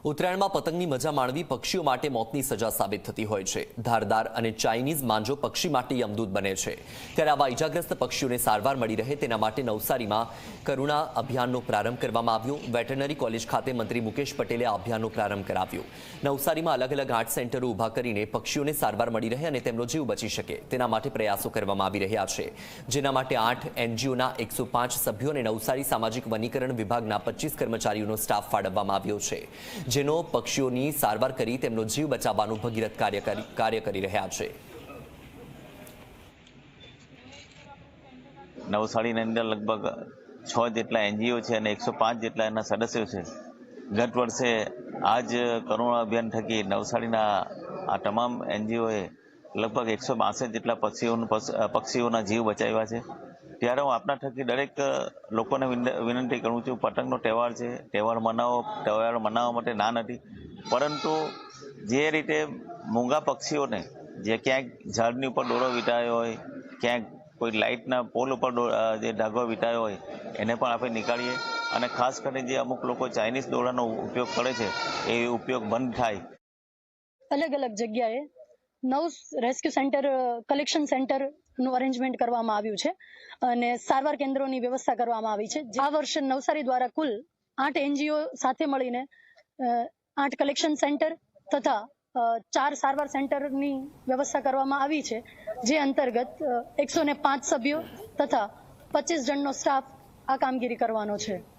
ઉત્તરાયણમાં પતંગની મજા માણવી પક્ષીઓ માટે મોતની સજા સાબિત થતી હોય છે। ધારદાર અને ચાઇનીઝ માંજો પક્ષી માટે યમદૂત બને છે। ત્યારે આવા ઇજાગ્રસ્ત પક્ષીઓને સારવાર મળી રહે તેના માટે નવસારીમાં કરુણા અભિયાનનો પ્રારંભ કરવામાં આવ્યો। વેટરનરી કોલેજ ખાતે મંત્રી મુકેશ પટેલે આ અભિયાનનો પ્રારંભ કરાવ્યો। નવસારીમાં અલગ અલગ 8 સેન્ટરો ઊભા કરીને પક્ષીઓને સારવાર મળી રહે અને તેમનો જીવ બચી શકે તેના માટે પ્રયાસો કરવામાં આવી રહ્યા છે, જેના માટે 8 એનજીઓના 105 સભ્યો અને નવસારી સામાજિક વનીકરણ વિભાગના 25 કર્મચારીઓનો સ્ટાફ ફાળવવામાં આવ્યો છે, જેનો પક્ષીઓની સારવાર કરી તેમનો જીવ બચાવવાનું ભગીરથ કાર્ય કરી રહ્યા છે। નવસારીની અંદર લગભગ 6 જેટલા એનજીઓ છે અને 105 જેટલા એના સદસ્યો છે। ગત વર્ષે આ જ કરુણા અભિયાન થકી નવસારીના આ તમામ એનજીઓએ લગભગ 162 જેટલા પક્ષીઓના જીવ બચાવ્યા છે। ત્યારે હું આપના થકી દરેક લોકોને વિનંતી કરું છું, પતંગનો તહેવાર છે, તહેવાર મનાવવા માટે ના નથી, પરંતુ જે રીતે મૂંગા પક્ષીઓને જે ક્યાંક ઝાડની ઉપર દોરો વીંટાયો હોય, ક્યાંક કોઈ લાઇટના પોલ ઉપર જે ધાગો વીંટાયો હોય એને પણ આપણે નીકાળીએ અને ખાસ કરીને જે અમુક લોકો ચાઇનીઝ દોરાનો ઉપયોગ કરે છે એ ઉપયોગ બંધ થાય। અલગ અલગ જગ્યાએ 9 રેસ્ક્યુ સેન્ટર કલેક્શન સેન્ટરનું અરેન્જમેન્ટ કરવામાં આવ્યું છે અને સારવાર કેન્દ્રોની વ્યવસ્થા કરવામાં આવી છે। આ વર્ષે નવસારી દ્વારા કુલ 8 એનજીઓ સાથે મળીને 8 કલેક્શન સેન્ટર તથા 4 સારવાર સેન્ટરની વ્યવસ્થા કરવામાં આવી છે, જે અંતર્ગત 105 સભ્યો તથા 25 જણનો સ્ટાફ આ કામગીરી કરવાનો છે।